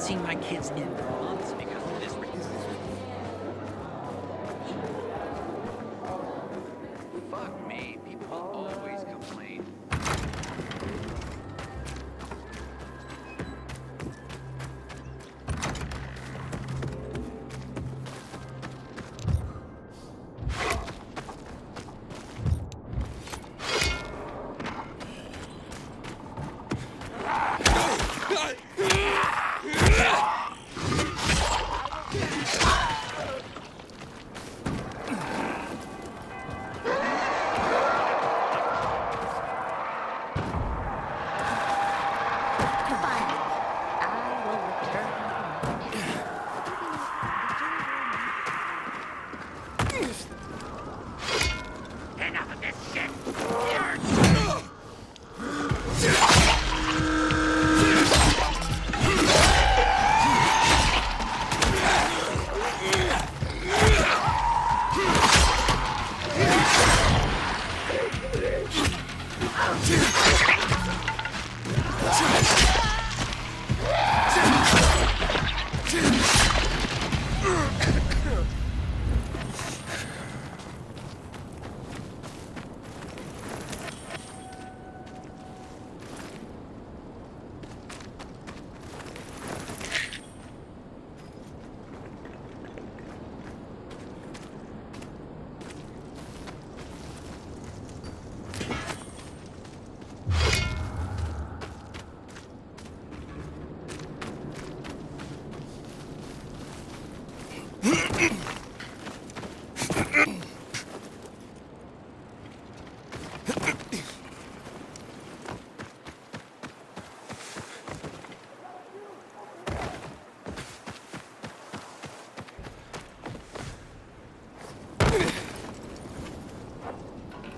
haven't seen my kids in months because of this. Fuck me, people always complain.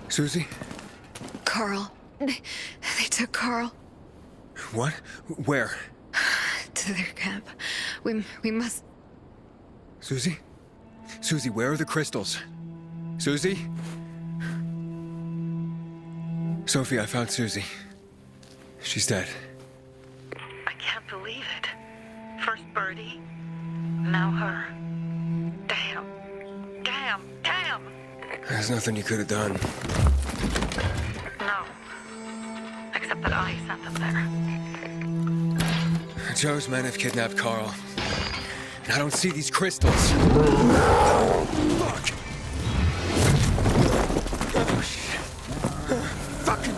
Susie? Carl. They took Carl. What? Where? To their camp. We must... Susie? Susie, where are the crystals? Susie? Sophie, I found Susie. She's dead. I can't believe it. First Birdie, now her. Damn. Damn. Damn! There's nothing you could have done. No. Except that I sent them there. Joe's men have kidnapped Carl. And I don't see these crystals. Fuck! Oh, shit. Fucking...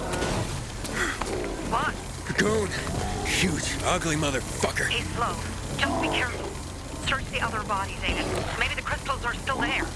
What? Cocoon. Huge, ugly motherfucker. He's slow. Just be careful. Search the other bodies, Aiden. Maybe the crystals are still there.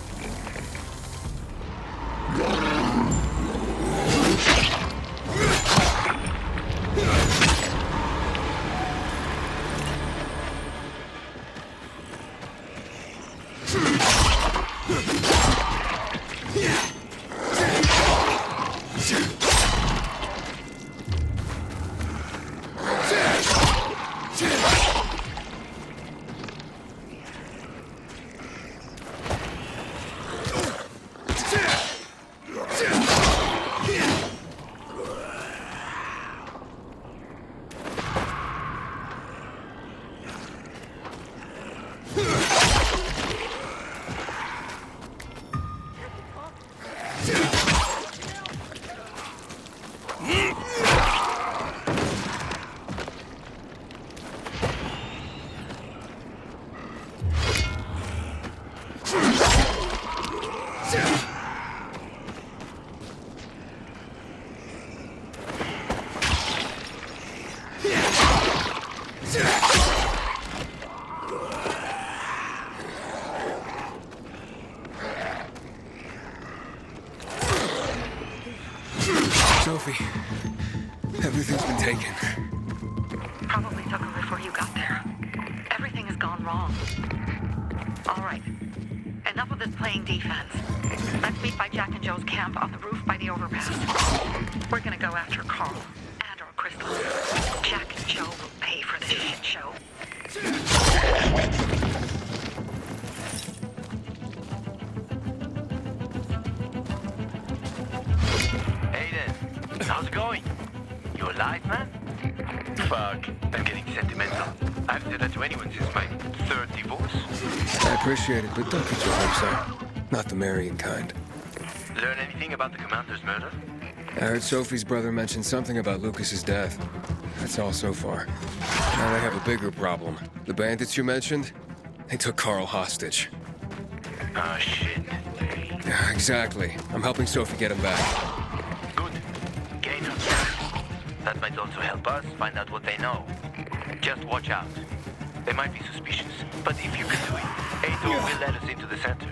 Sophie, everything's been taken. Probably took them before you got there. Everything has gone wrong. All right. Enough of this playing defense. Let's meet by Jack and Joe's camp on the roof by the overpass. We're gonna go after Carl and our crystals. Jack and Joe will pay for this shit show. How's it going? You alive, man? Fuck, I'm getting sentimental. I haven't said that to anyone since my third divorce. I appreciate it, but don't get your hopes up. Not the marrying kind. Learn anything about the commander's murder? I heard Sophie's brother mention something about Lucas's death. That's all so far. Now they have a bigger problem. The bandits you mentioned, they took Carl hostage. Oh, shit. Yeah, exactly. I'm helping Sophie get him back. Good. Gain her trust. That might also help us find out what they know. Just watch out. They might be suspicious, but if you can do it, Ator will let us into the center.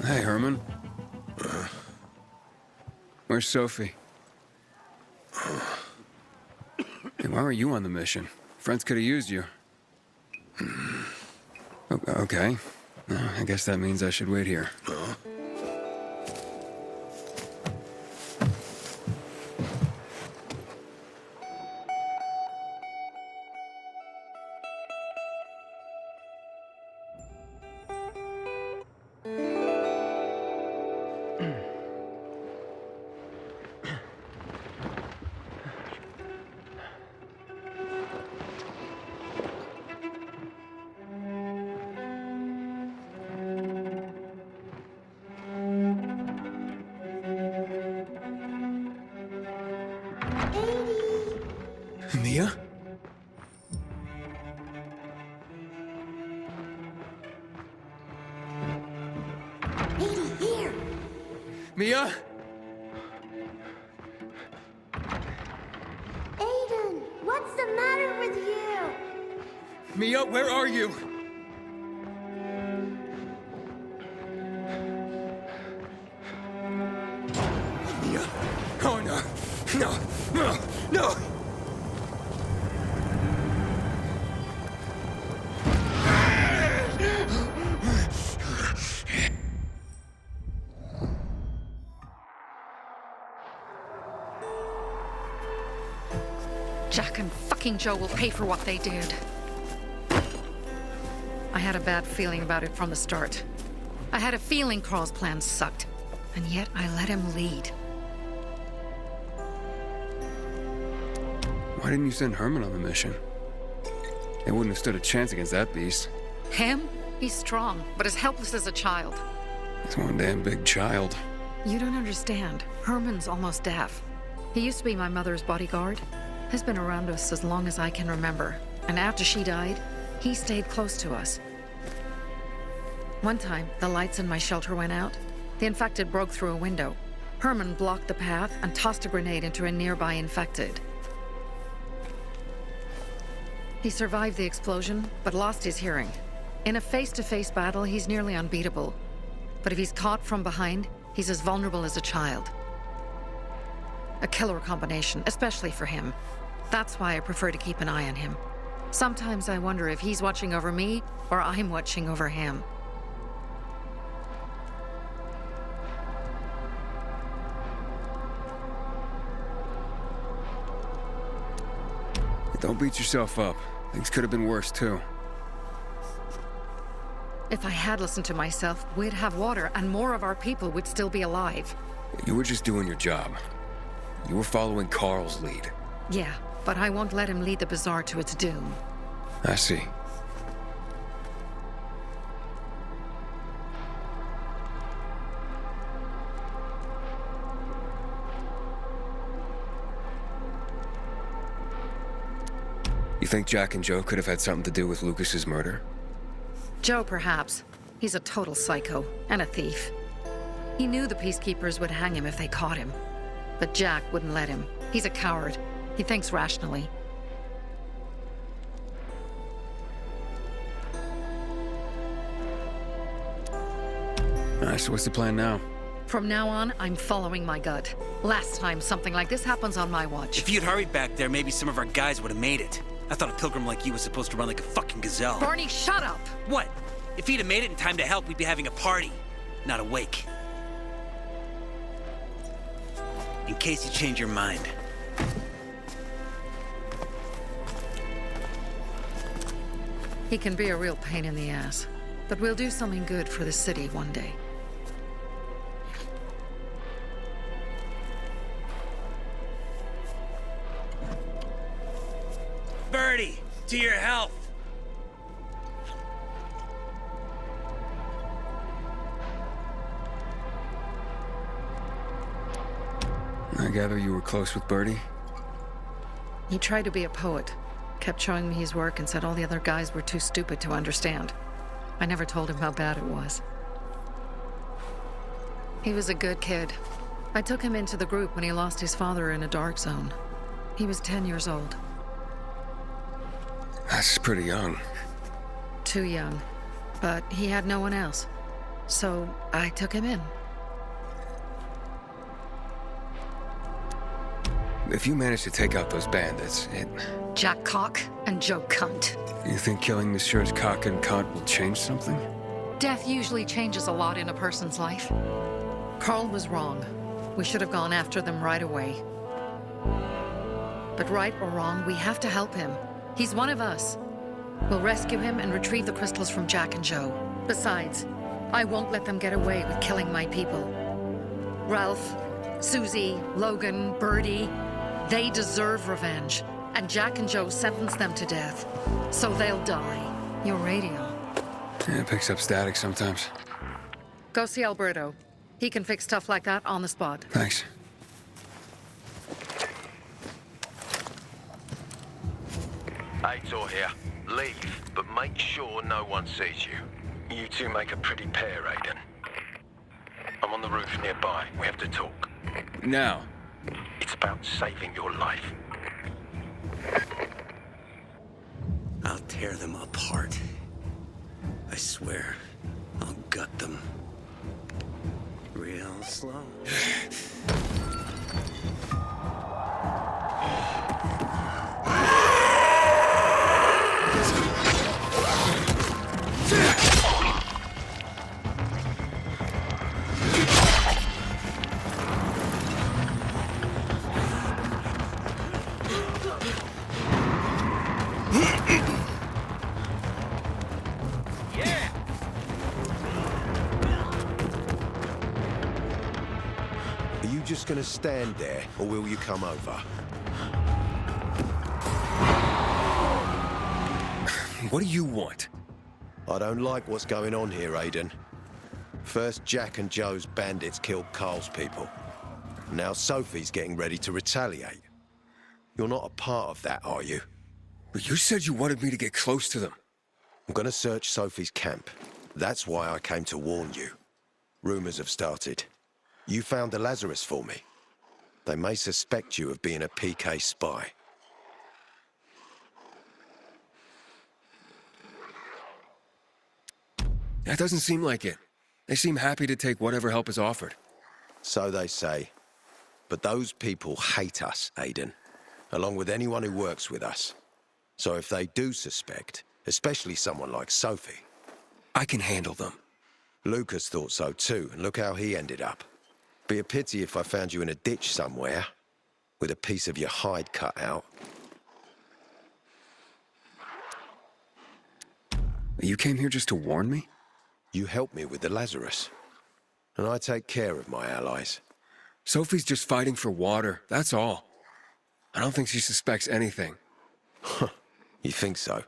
Hey, Herman. Where's Sophie? Hey, why were you on the mission? Friends could have used you. Okay. I guess that means I should wait here. Mia? Here. Mia? Aiden, what's the matter with you? Mia, where are you? Mia? Oh no! No! No! No! Jack and fucking Joe will pay for what they did. I had a bad feeling about it from the start. I had a feeling Carl's plan sucked, and yet I let him lead. Why didn't you send Herman on the mission? They wouldn't have stood a chance against that beast. Him? He's strong, but as helpless as a child. He's one damn big child. You don't understand. Herman's almost deaf. He used to be my mother's bodyguard. Has been around us as long as I can remember. And after she died, he stayed close to us. One time, the lights in my shelter went out. The infected broke through a window. Herman blocked the path and tossed a grenade into a nearby infected. He survived the explosion, but lost his hearing. In a face-to-face battle, he's nearly unbeatable. But if he's caught from behind, he's as vulnerable as a child. A killer combination, especially for him. That's why I prefer to keep an eye on him. Sometimes I wonder if he's watching over me, or I'm watching over him. Don't beat yourself up. Things could have been worse, too. If I had listened to myself, we'd have water, and more of our people would still be alive. You were just doing your job. You were following Carl's lead. Yeah, but I won't let him lead the Bazaar to its doom. I see. You think Jack and Joe could have had something to do with Lucas's murder? Joe, perhaps. He's a total psycho, and a thief. He knew the peacekeepers would hang him if they caught him. But Jack wouldn't let him. He's a coward. He thinks rationally. Alright, so what's the plan now? From now on, I'm following my gut. Last time something like this happens on my watch. If you'd hurried back there, maybe some of our guys would have made it. I thought a pilgrim like you was supposed to run like a fucking gazelle. Barney, shut up! What? If he'd have made it in time to help, we'd be having a party, not a wake. In case you change your mind. He can be a real pain in the ass. But we'll do something good for the city one day. Birdie, to your health. I gather you were close with Birdie? He tried to be a poet, kept showing me his work and said all the other guys were too stupid to understand. I never told him how bad it was. He was a good kid. I took him into the group when he lost his father in a dark zone. He was 10 years old. That's pretty young. Too young. But he had no one else. So I took him in. If you manage to take out those bandits, Jack Cock and Joe Cunt. you think killing Messieurs Cock and Cunt will change something? Death usually changes a lot in a person's life. Carl was wrong. We should have gone after them right away. But right or wrong, we have to help him. He's one of us. We'll rescue him and retrieve the crystals from Jack and Joe. Besides, I won't let them get away with killing my people. Ralph, Susie, Logan, Birdie, they deserve revenge. And Jack and Joe sentenced them to death. So they'll die. Your radio. Yeah, it picks up static sometimes. Go see Alberto. He can fix stuff like that on the spot. Thanks. Aitor here. Leave, but make sure no one sees you. You two make a pretty pair, Aiden. I'm on the roof nearby. We have to talk. Now. It's about saving your life. I'll tear them apart. I swear, I'll gut them. Real slow. Are you just gonna stand there, or will you come over? What do you want? I don't like what's going on here, Aiden. First, Jack and Joe's bandits killed Carl's people. Now Sophie's getting ready to retaliate. You're not a part of that, are you? But you said you wanted me to get close to them. I'm gonna search Sophie's camp. That's why I came to warn you. Rumors have started. You found the Lazarus for me. They may suspect you of being a PK spy. That doesn't seem like it. They seem happy to take whatever help is offered. So they say. But those people hate us, Aiden, along with anyone who works with us. So if they do suspect, especially someone like Sophie... I can handle them. Lucas thought so too, and look how he ended up. Be a pity if I found you in a ditch somewhere, with a piece of your hide cut out. You came here just to warn me? You helped me with the Lazarus. And I take care of my allies. Sophie's just fighting for water, that's all. I don't think she suspects anything. You think so?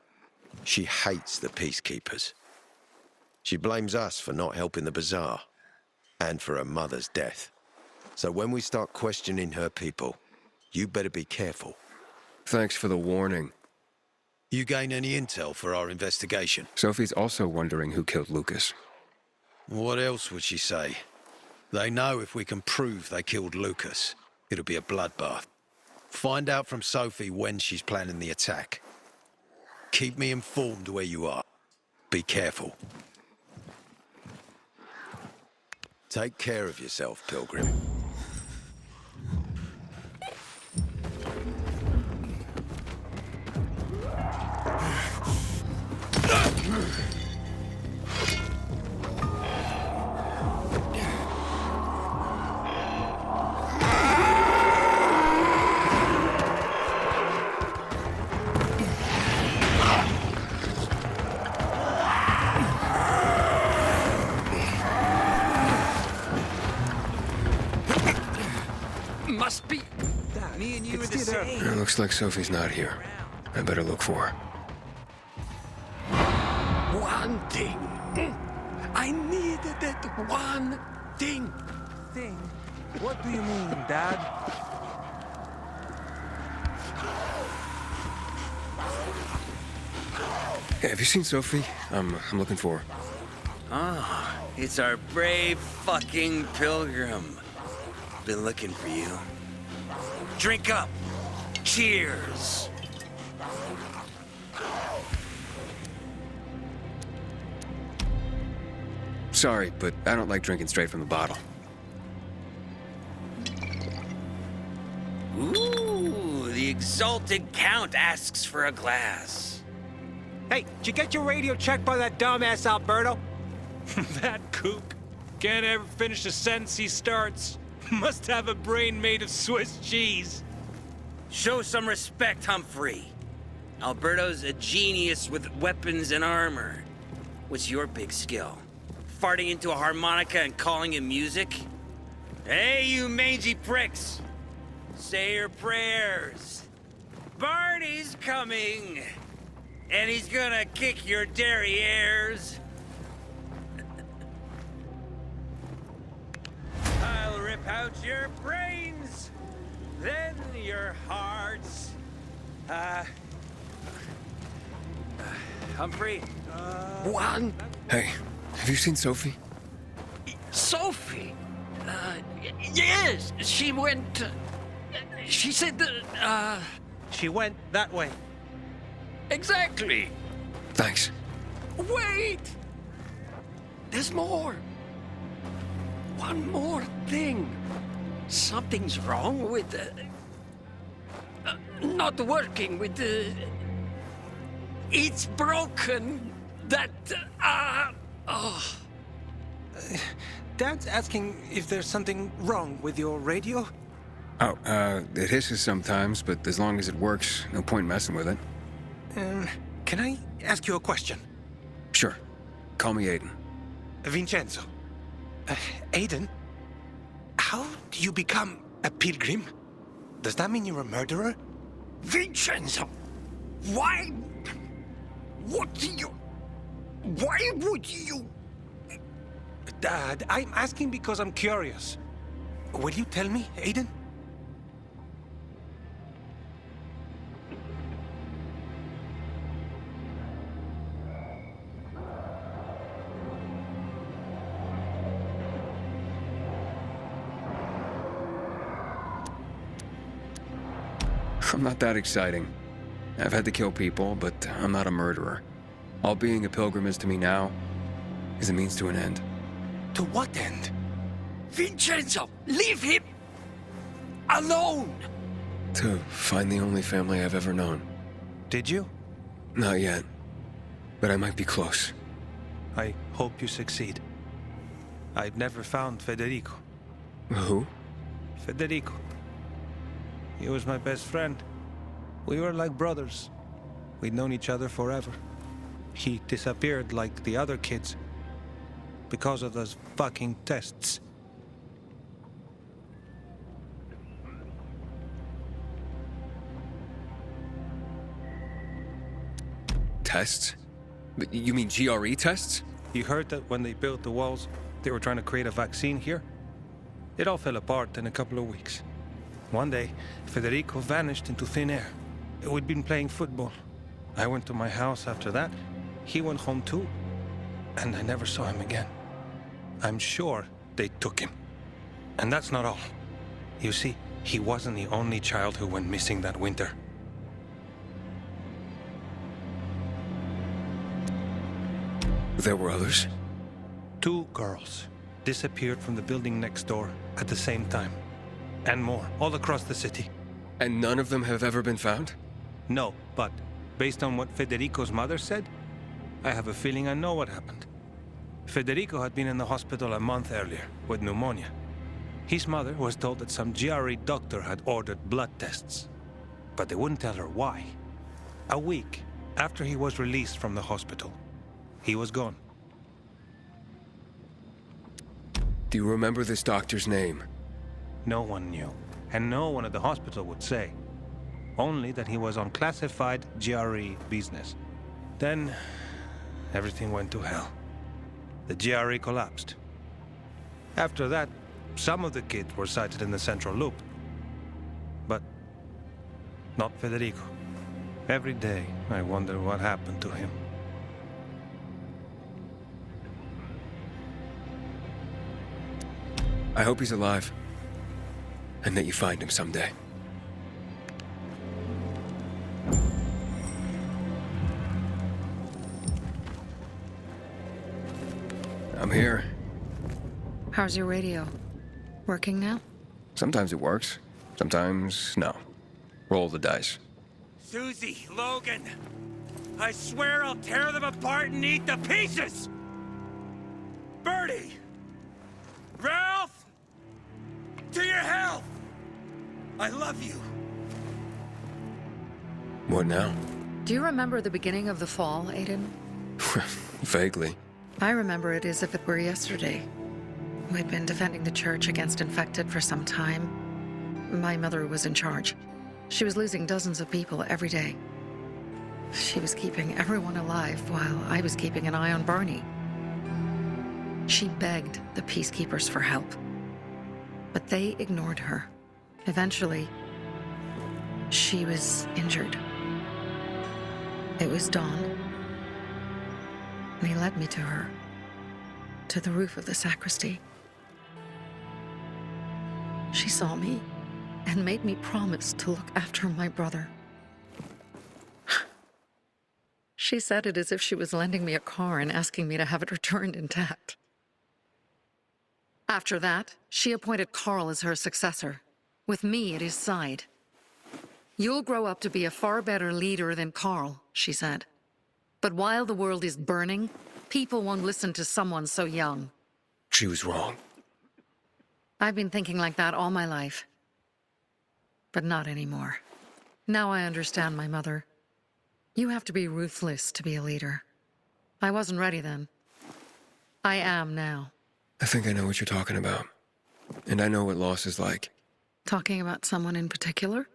She hates the peacekeepers. She blames us for not helping the bazaar, and for her mother's death. So when we start questioning her people, you better be careful. Thanks for the warning. You gain any intel for our investigation? Sophie's also wondering who killed Lucas. What else would she say? They know if we can prove they killed Lucas, it'll be a bloodbath. Find out from Sophie when she's planning the attack. Keep me informed where you are. Be careful. Take care of yourself, Pilgrim. Must be. Me and you are the same. It looks like Sophie's not here. I better look for her. One thing. I needed that one thing. Thing? What do you mean, Dad? Hey, have you seen Sophie? I'm looking for her. Ah, it's our brave fucking Pilgrim. Been looking for you. Drink up. Cheers. Sorry, but I don't like drinking straight from the bottle. Ooh, the exalted Count asks for a glass. Hey, did you get your radio checked by that dumbass Alberto? That kook can't ever finish a sentence he starts. Must have a brain made of Swiss cheese. Show some respect, Humphrey. Alberto's a genius with weapons and armor. What's your big skill? Farting into a harmonica and calling it music? Hey, you mangy pricks! Say your prayers. Barney's coming! And he's gonna kick your derrieres. I'll rip out your brains, then your hearts. Humphrey? One. Hey, have you seen Sophie? Sophie. Yes, she went. She said that. She went that way. Exactly. Thanks. Wait. There's more. One more thing. Something's wrong with not working with the. It's broken. That. Oh. Dad's asking if there's something wrong with your radio? Oh, it hisses sometimes, but as long as it works, no point messing with it. Can I ask you a question? Sure. Call me Aiden. Vincenzo. Aiden? How do you become a pilgrim? Does that mean you're a murderer? Vincenzo! Why? What do you. Why would you. Dad, I'm asking because I'm curious. Will you tell me, Aiden? I'm not that exciting. I've had to kill people, but I'm not a murderer. All being a pilgrim is to me now is a means to an end. To what end? Vincenzo! Leave him! Alone! To find the only family I've ever known. Did you? Not yet. But I might be close. I hope you succeed. I've never found Federico. Who? Federico. He was my best friend. We were like brothers. We'd known each other forever. He disappeared like the other kids. Because of those fucking tests. Tests? But you mean GRE tests? You heard that when they built the walls, they were trying to create a vaccine here? It all fell apart in a couple of weeks. One day, Federico vanished into thin air. We'd been playing football. I went to my house after that. He went home too. And I never saw him again. I'm sure they took him. And that's not all. You see, he wasn't the only child who went missing that winter. There were others? 2 girls. disappeared from the building next door at the same time. And more, all across the city. And none of them have ever been found? No, but based on what Federico's mother said, I have a feeling I know what happened. Federico had been in the hospital a month earlier with pneumonia. His mother was told that some GRE doctor had ordered blood tests, but they wouldn't tell her why. A week after he was released from the hospital, he was gone. Do you remember this doctor's name? No one knew, and no one at the hospital would say. Only that he was on classified GRE business. Then, everything went to hell. The GRE collapsed. After that, some of the kids were sighted in the central loop. But not Federico. Every day, I wonder what happened to him. I hope he's alive. And that you find him someday. I'm here. How's your radio? Working now? Sometimes it works. Sometimes, no. Roll the dice. Susie, Logan, I swear I'll tear them apart and eat the pieces! Bertie! Ralph! To your health! I love you. What now? Do you remember the beginning of the fall, Aiden? Vaguely. I remember it as if it were yesterday. We'd been defending the church against infected for some time. My mother was in charge. She was losing dozens of people every day. She was keeping everyone alive while I was keeping an eye on Barney. She begged the peacekeepers for help, but they ignored her. Eventually, she was injured. It was dawn, and he led me to her, to the roof of the sacristy. She saw me and made me promise to look after my brother. She said it as if she was lending me a car and asking me to have it returned intact. After that, she appointed Carl as her successor, with me at his side. You'll grow up to be a far better leader than Carl, she said. But while the world is burning, people won't listen to someone so young. She was wrong. I've been thinking like that all my life. But not anymore. Now I understand my mother. You have to be ruthless to be a leader. I wasn't ready then. I am now. I think I know what you're talking about. And I know what loss is like. Talking about someone in particular?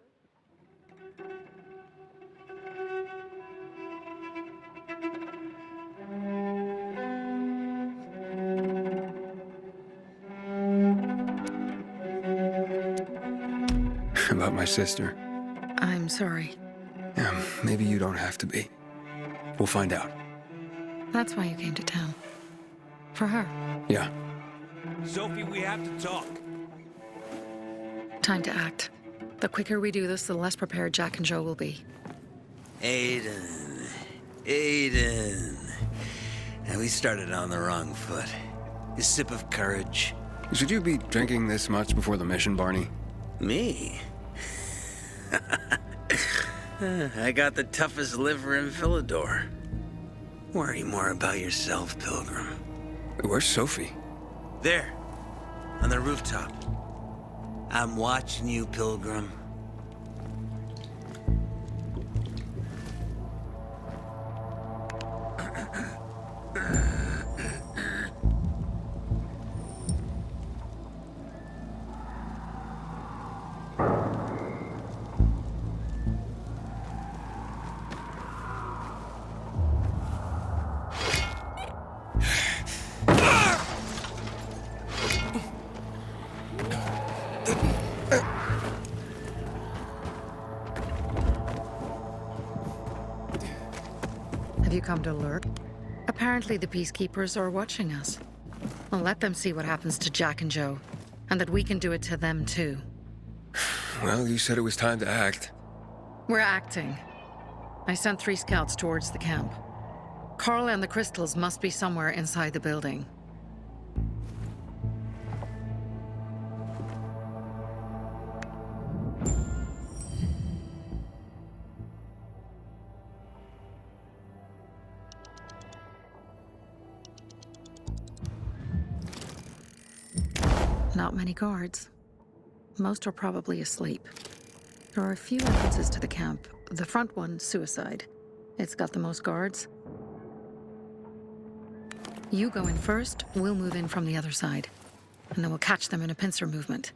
About my sister. I'm sorry. Maybe you don't have to be. We'll find out. That's why you came to town. For her. Yeah. Sophie, we have to talk. Time to act. The quicker we do this, the less prepared Jack and Joe will be. Aiden. And we started on the wrong foot. A sip of courage. Should you be drinking this much before the mission, Barney? Me? I got the toughest liver in Philidor. Worry more about yourself, Pilgrim. Where's Sophie? There, on the rooftop. I'm watching you, Pilgrim. Have you come to lurk? Apparently the peacekeepers are watching us. Well, let them see what happens to Jack and Joe, and that we can do it to them too. Well, you said it was time to act. We're acting. I sent 3 scouts towards the camp. Carl and the crystals must be somewhere inside the building. Not many guards. Most are probably asleep. There are a few entrances to the camp. The front one, suicide. It's got the most guards. You go in first, we'll move in from the other side. And then we'll catch them in a pincer movement.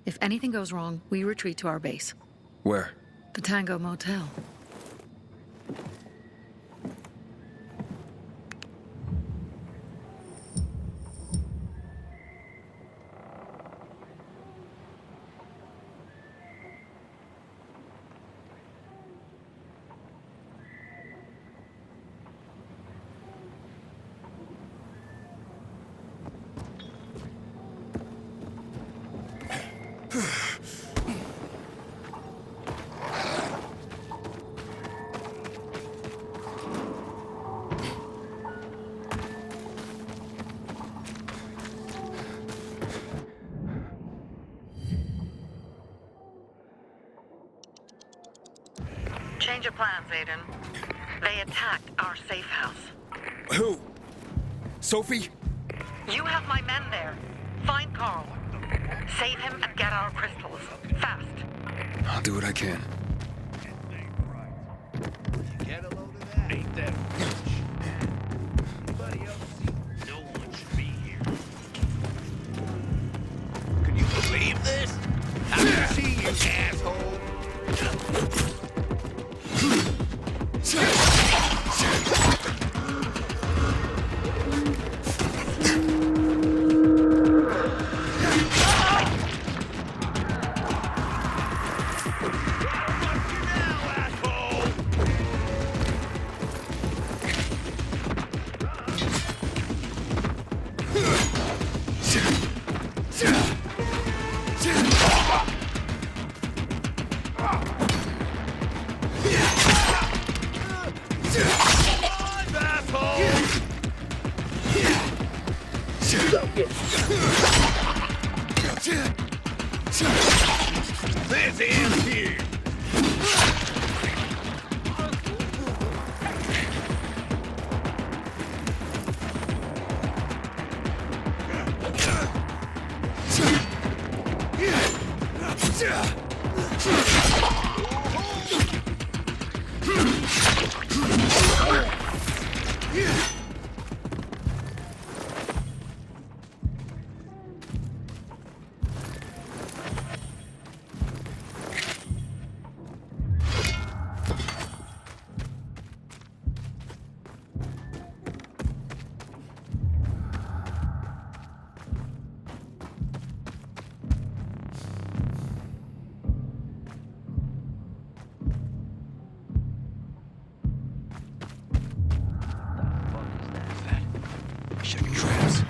If anything goes wrong, we retreat to our base. Where? The Tango Motel. Change of plans, Aiden. They attacked our safe house. Who? Sophie? You have my men there. Find Carl. Save him and get our crystals. Fast. I'll do what I can. Get a load of that. Ain't that much? Anybody else see? No one should be here. Can you believe this? I see you, asshole. This ends here. Checking traps.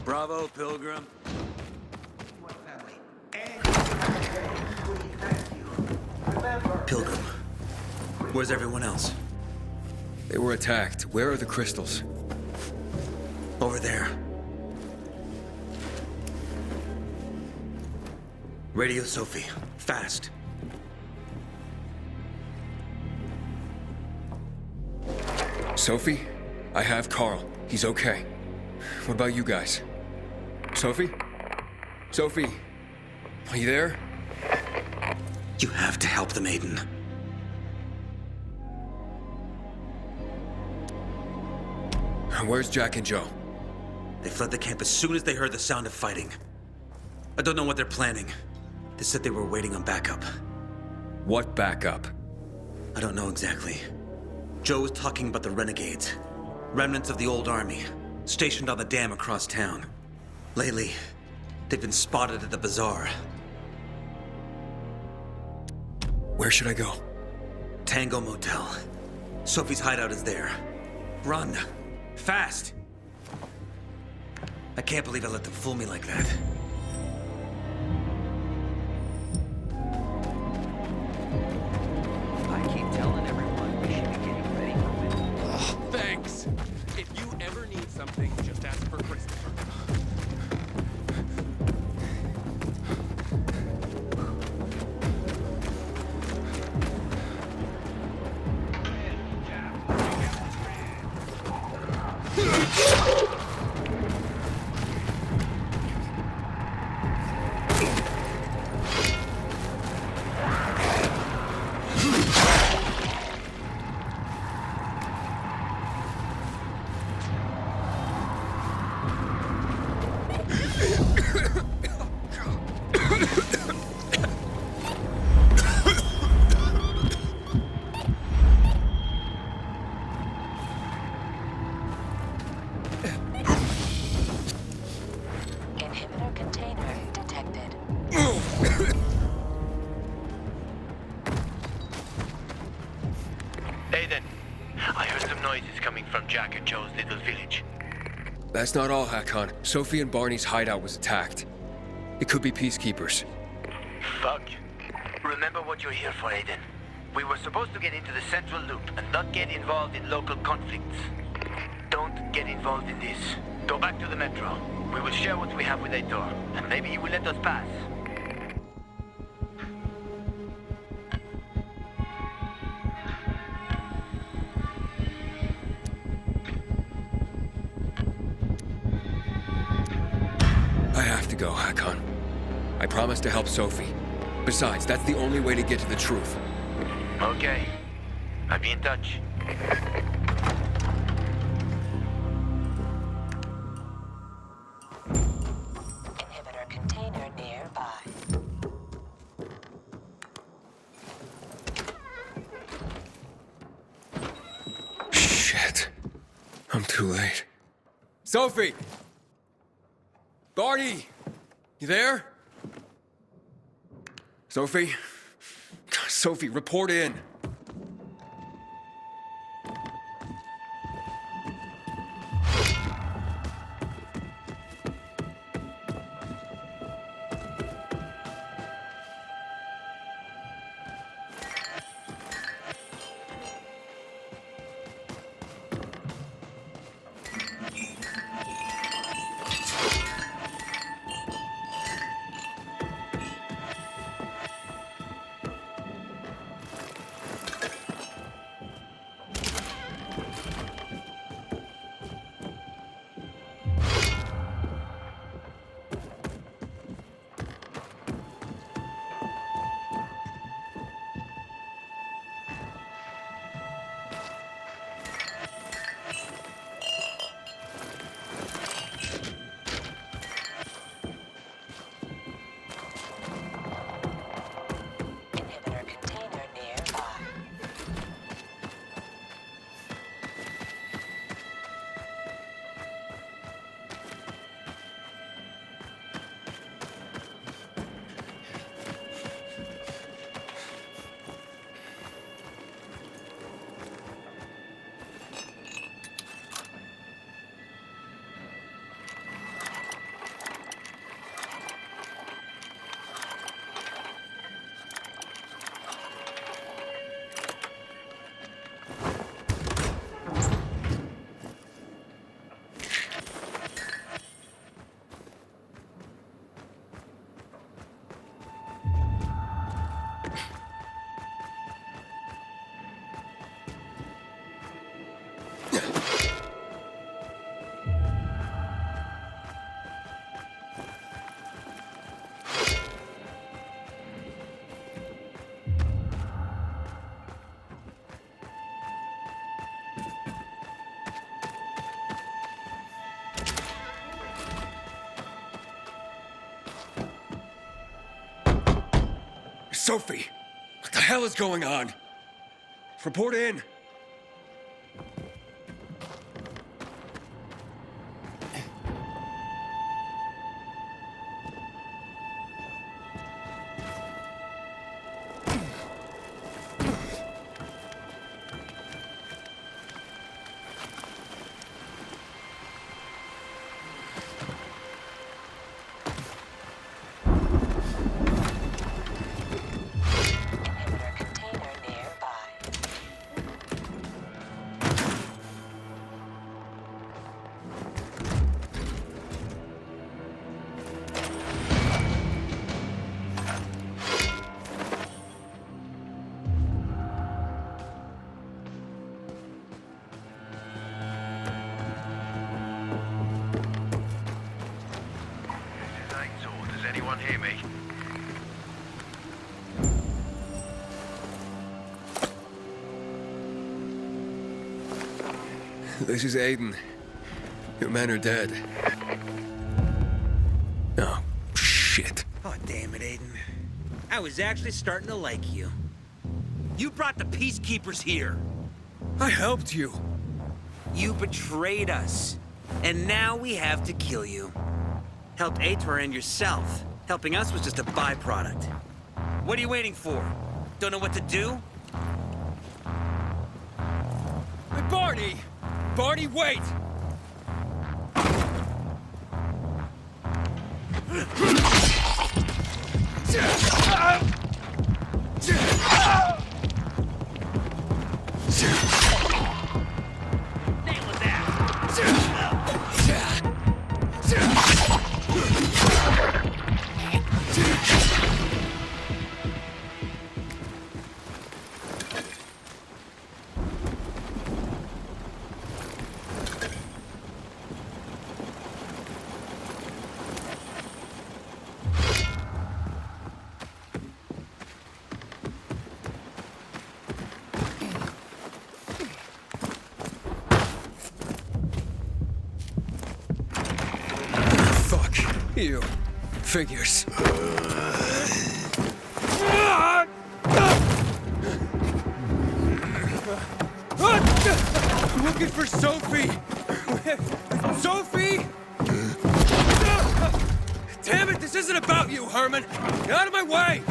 Bravo, Pilgrim. Pilgrim, where's everyone else? They were attacked. Where are the crystals? Over there. Radio Sophie, fast. Sophie? I have Carl. He's okay. What about you guys? Sophie? Sophie? Are you there? You have to help the maiden. Where's Jack and Joe? They fled the camp as soon as they heard the sound of fighting. I don't know what they're planning. They said they were waiting on backup. What backup? I don't know exactly. Joe was talking about the renegades. Remnants of the old army, stationed on the dam across town. Lately, they've been spotted at the bazaar. Where should I go? Tango Motel. Sophie's hideout is there. Run. Fast! I can't believe I let them fool me like that. I keep telling everyone we should be getting ready for winter. Thanks. If you ever need something, just ask for Christopher. Inhibitor container detected. Aiden, I heard some noises coming from Jack and Joe's little village. That's not all, Hakon. Sophie and Barney's hideout was attacked. It could be peacekeepers. Fuck. Remember what you're here for, Aiden. We were supposed to get into the central loop and not get involved in local conflicts. Don't get involved in this. Go back to the metro. We will share what we have with Aitor, and maybe he will let us pass. I have to go, Hakon. I promised to help Sophie. Besides, that's the only way to get to the truth. Okay. I'll be in touch. Inhibitor container nearby. Shit. I'm too late. Sophie! Barney! You there? Sophie? Sophie, report in. Sophie! What the hell is going on? Report in! Inhibitor container nearby. Does anyone hear me? This is Aiden. Your men are dead. Oh, shit. Oh, damn it, Aiden. I was actually starting to like you. You brought the Peacekeepers here. I helped you. You betrayed us. And now we have to kill you. Helped Aitor and yourself. Helping us was just a byproduct. What are you waiting for? Don't know what to do? Hey, Barney! Barney, wait! You. Figures. I'm looking for Sophie! Sophie! Damn it, this isn't about you, Herman! Get out of my way!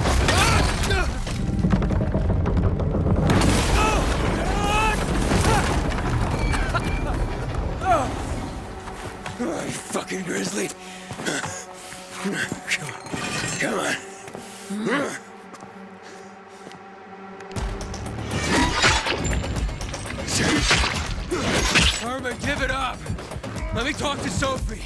Oh, you fucking grizzly! Come on. Herman, give it up! Let me talk to Sophie!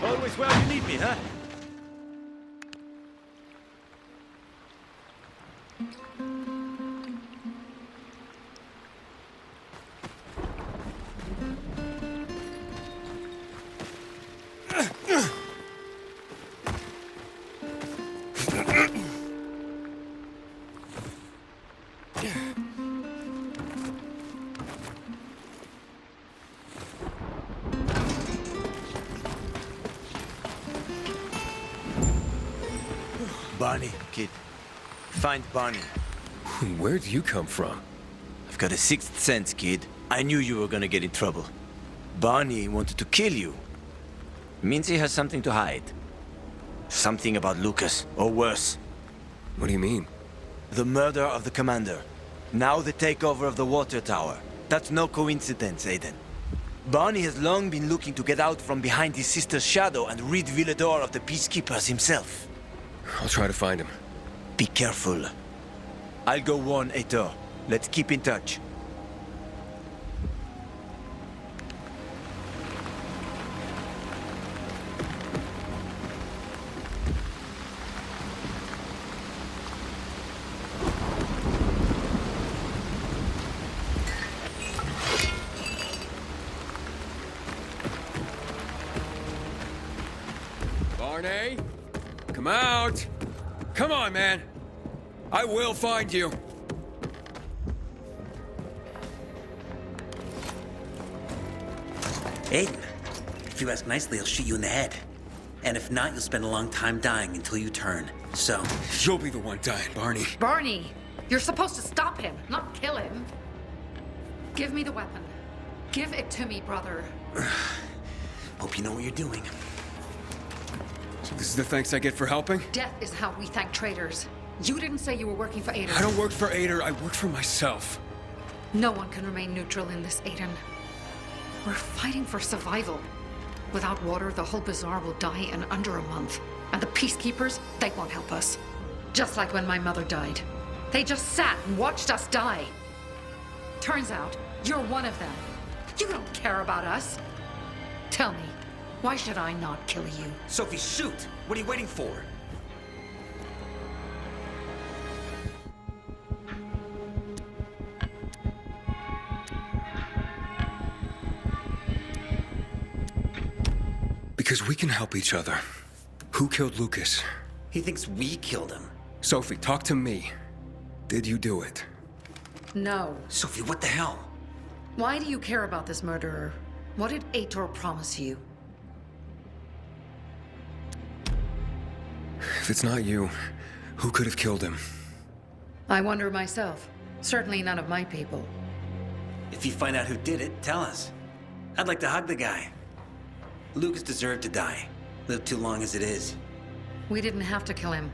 Always where you need me, huh? Barney, kid. Find Barney. Where'd you come from? I've got a sixth sense, kid. I knew you were gonna get in trouble. Barney wanted to kill you. Means he has something to hide. Something about Lucas, or worse. What do you mean? The murder of the commander. Now the takeover of the water tower. That's no coincidence, Aiden. Barney has long been looking to get out from behind his sister's shadow and rid Villador of the Peacekeepers himself. I'll try to find him. Be careful. I'll go warn Heitor. Let's keep in touch. Barney? Come out! Come on, man! I will find you! Aiden, if you ask nicely, I'll shoot you in the head. And if not, you'll spend a long time dying until you turn. So... You'll be the one dying, Barney. Barney, you're supposed to stop him, not kill him. Give me the weapon. Give it to me, brother. Hope you know what you're doing. So this is the thanks I get for helping? Death is how we thank traitors. You didn't say you were working for Aiden. I don't work for Ader, I work for myself. No one can remain neutral in this, Aiden. We're fighting for survival. Without water, the whole bazaar will die in under a month. And the peacekeepers, they won't help us. Just like when my mother died. They just sat and watched us die. Turns out, you're one of them. You don't care about us. Tell me, why should I not kill you? Sophie, shoot! What are you waiting for? Because we can help each other. Who killed Lucas? He thinks we killed him. Sophie, talk to me. Did you do it? No. Sophie, what the hell? Why do you care about this murderer? What did Heitor promise you? If it's not you, who could have killed him? I wonder myself. Certainly none of my people. If you find out who did it, tell us. I'd like to hug the guy. Lucas deserved to die. Lived too long as it is. We didn't have to kill him.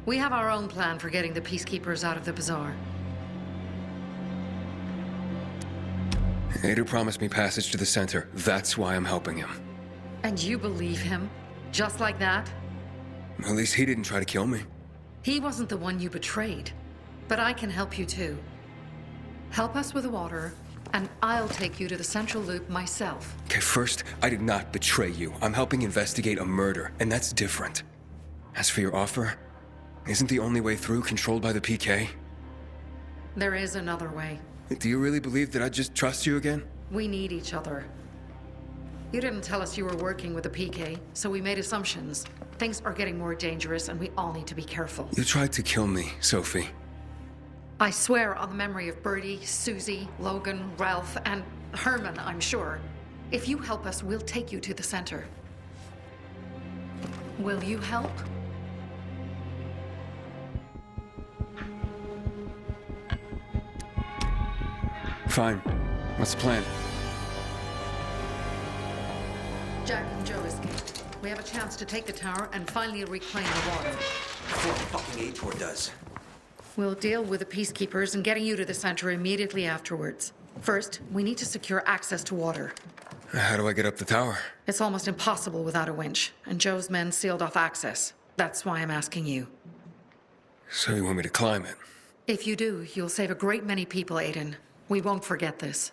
We have our own plan for getting the peacekeepers out of the bazaar. Ader promised me passage to the center. That's why I'm helping him. And you believe him? Just like that? At least he didn't try to kill me. He wasn't the one you betrayed. But I can help you too. Help us with the water, and I'll take you to the central loop myself. Okay, first, I did not betray you. I'm helping investigate a murder, and that's different. As for your offer, isn't the only way through controlled by the PK? There is another way. Do you really believe that I'd just trust you again? We need each other. You didn't tell us you were working with the PK, so we made assumptions. Things are getting more dangerous, and we all need to be careful. You tried to kill me, Sophie. I swear on the memory of Bertie, Susie, Logan, Ralph, and Herman, I'm sure. If you help us, we'll take you to the center. Will you help? Fine. What's the plan? Jack and Joe escaped. We have a chance to take the tower and finally reclaim the water. Before fucking Heitor does. We'll deal with the peacekeepers and getting you to the center immediately afterwards. First, we need to secure access to water. How do I get up the tower? It's almost impossible without a winch, and Joe's men sealed off access. That's why I'm asking you. So you want me to climb it? If you do, you'll save a great many people, Aiden. We won't forget this.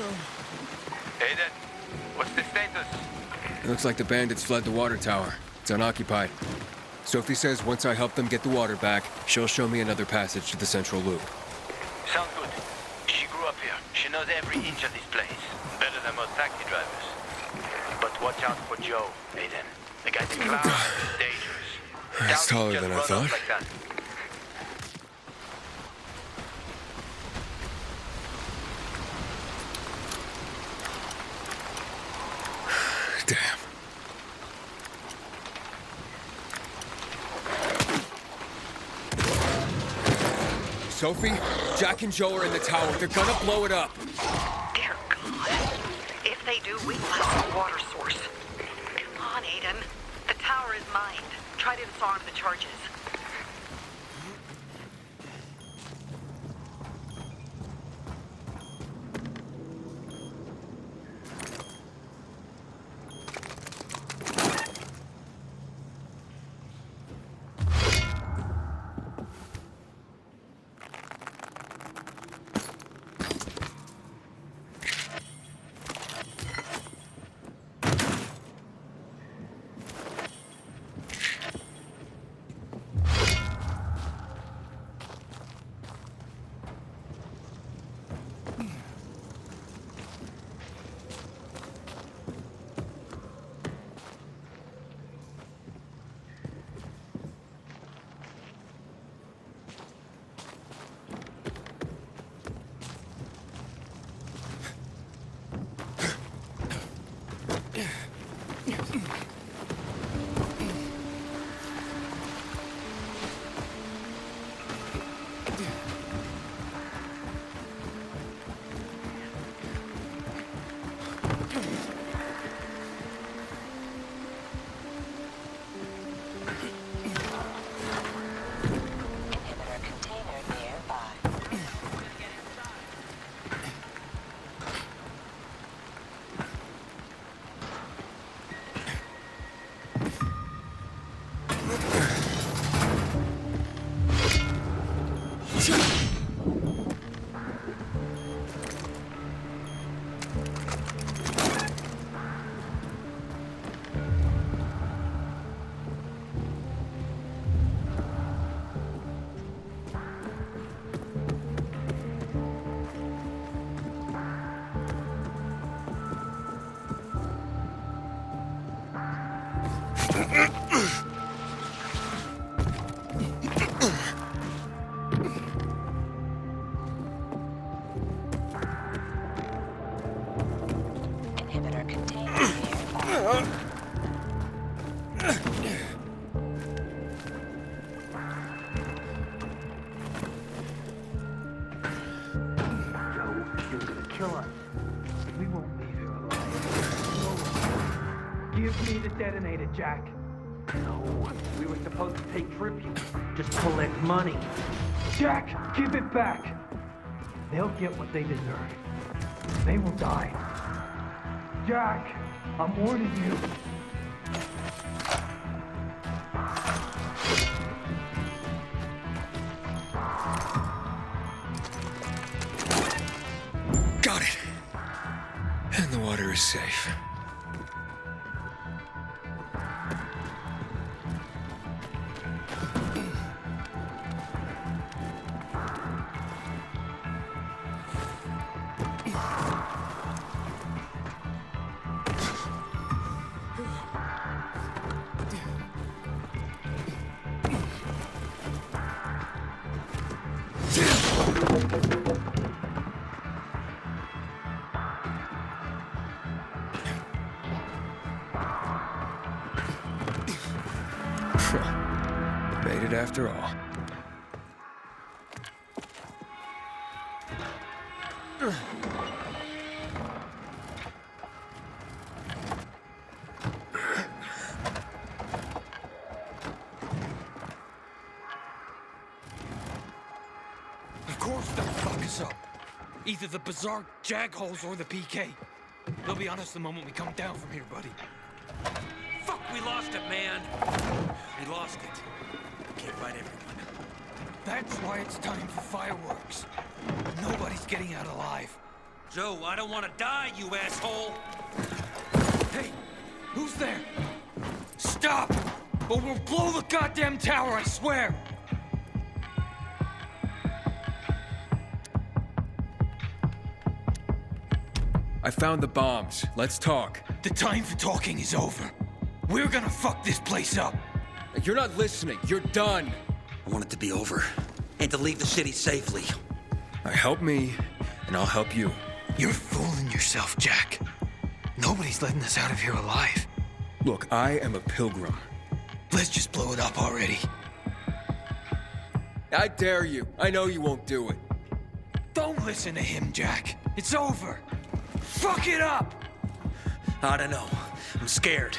Aiden, what's the status? It looks like the bandits fled the water tower. It's unoccupied. Sophie says once I help them get the water back, she'll show me another passage to the central loop. Sounds good. She grew up here. She knows every inch of this place. Better than most taxi drivers. But watch out for Joe, Aiden. The guy's a clown. He's dangerous. That's taller than I thought. Like that. Damn. Sophie, Jack and Joe are in the tower. They're gonna blow it up. Dear God. If they do, we lost the water source. Come on, Aiden. The tower is mined. Try to disarm the charges. Inhibitor container nearby. You're gonna kill us. We won't leave here alive. Give me the detonator, Jack. No, we were supposed to take tribute. Just collect money. Jack, give it back. They'll get what they deserve. They will die. Jack, I'm warning you. Got it. And the water is safe. Made it after all. Of course they'll fuck us up. Either the Bazaar jagholes or the PK. They'll be on us the moment we come down from here, buddy. Fuck, we lost it, man. We lost it. Can't fight everyone. That's why it's time for fireworks. Nobody's getting out alive. Joe, I don't want to die, you asshole! Hey, who's there? Stop! Or we'll blow the goddamn tower, I swear! I found the bombs. Let's talk. The time for talking is over. We're gonna fuck this place up. You're not listening. You're done. I want it to be over. And to leave the city safely. Help me, and I'll help you. You're fooling yourself, Jack. Nobody's letting us out of here alive. Look, I am a pilgrim. Let's just blow it up already. I dare you. I know you won't do it. Don't listen to him, Jack. It's over. Fuck it up! I don't know. I'm scared.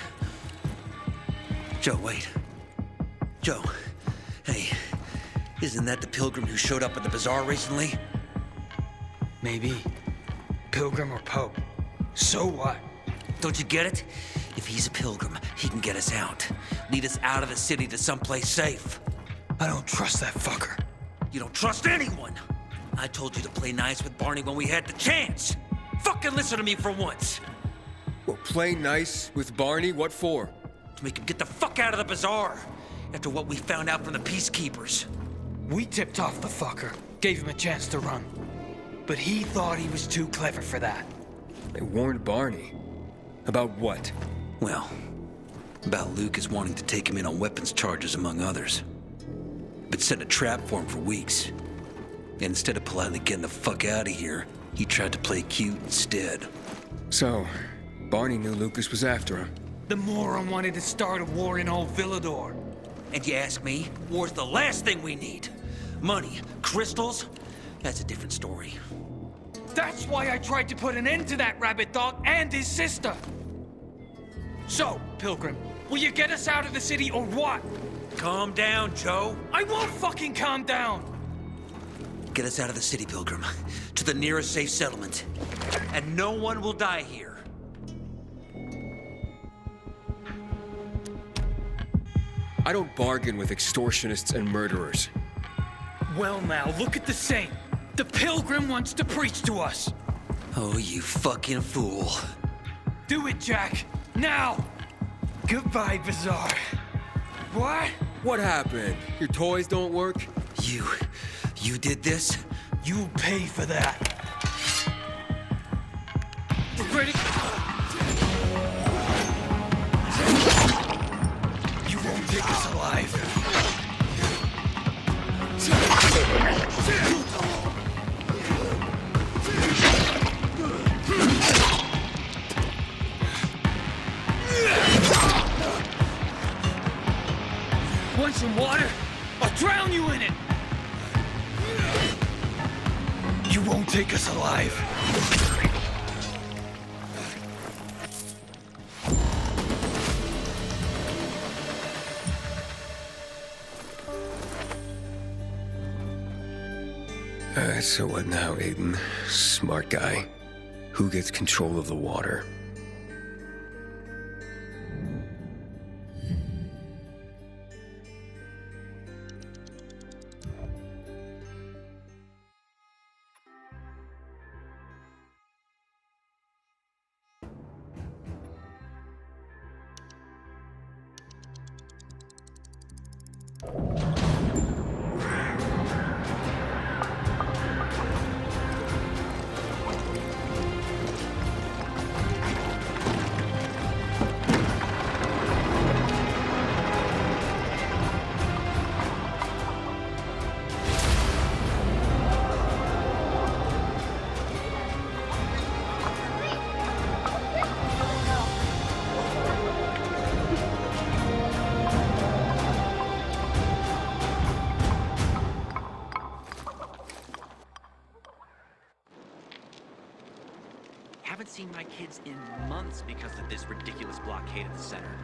Joe, wait. Joe. Hey, isn't that the pilgrim who showed up at the bazaar recently? Maybe. Pilgrim or Pope. So what? Don't you get it? If he's a pilgrim, he can get us out. Lead us out of the city to someplace safe. I don't trust that fucker. You don't trust anyone! I told you to play nice with Barney when we had the chance! Fucking listen to me for once! Well, play nice with Barney? What for? To make him get the fuck out of the bazaar! After what we found out from the peacekeepers. We tipped off the fucker, gave him a chance to run. But he thought he was too clever for that. They warned Barney. About what? Well, about Lucas wanting to take him in on weapons charges, among others. But set a trap for him for weeks. And instead of politely getting the fuck out of here, he tried to play cute instead. So, Barney knew Lucas was after him. The moron wanted to start a war in old Villador. And you ask me, war's the last thing we need. Money, crystals, that's a different story. That's why I tried to put an end to that rabbit dog and his sister. So, Pilgrim, will you get us out of the city or what? Calm down, Joe. I won't fucking calm down! Get us out of the city, Pilgrim. To the nearest safe settlement. And no one will die here. I don't bargain with extortionists and murderers. Well now, look at the same. The Pilgrim wants to preach to us. Oh, you fucking fool. Do it, Jack. Now! Goodbye, Bazaar. What? What happened? Your toys don't work? You did this? You'll pay for that. Ready? You won't take us alive. Want some water? I'll drown you in it! You won't take us alive. So what now, Aiden? Smart guy. Who gets control of the water? Haven't seen my kids in months because of this ridiculous blockade at the center.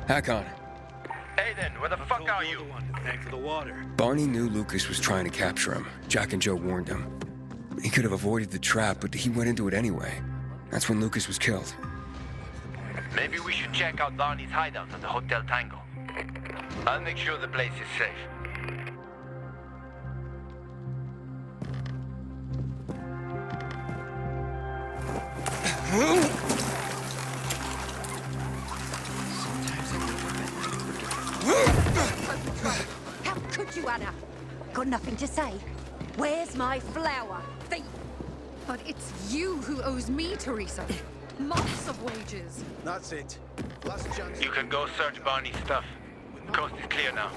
Hakon. Aiden, where the fuck are you? Thanks for the water. Barney knew Lucas was trying to capture him. Jack and Joe warned him. He could have avoided the trap, but he went into it anyway. That's when Lucas was killed. Maybe we should check out Barney's hideout at the Hotel Tango. I'll make sure the place is safe. How could you, Anna? Got nothing to say? Where's my flower? But it's you who owes me, Teresa. Months of wages. That's it. Last chance. You can go search Barney's stuff. Coast is clear now.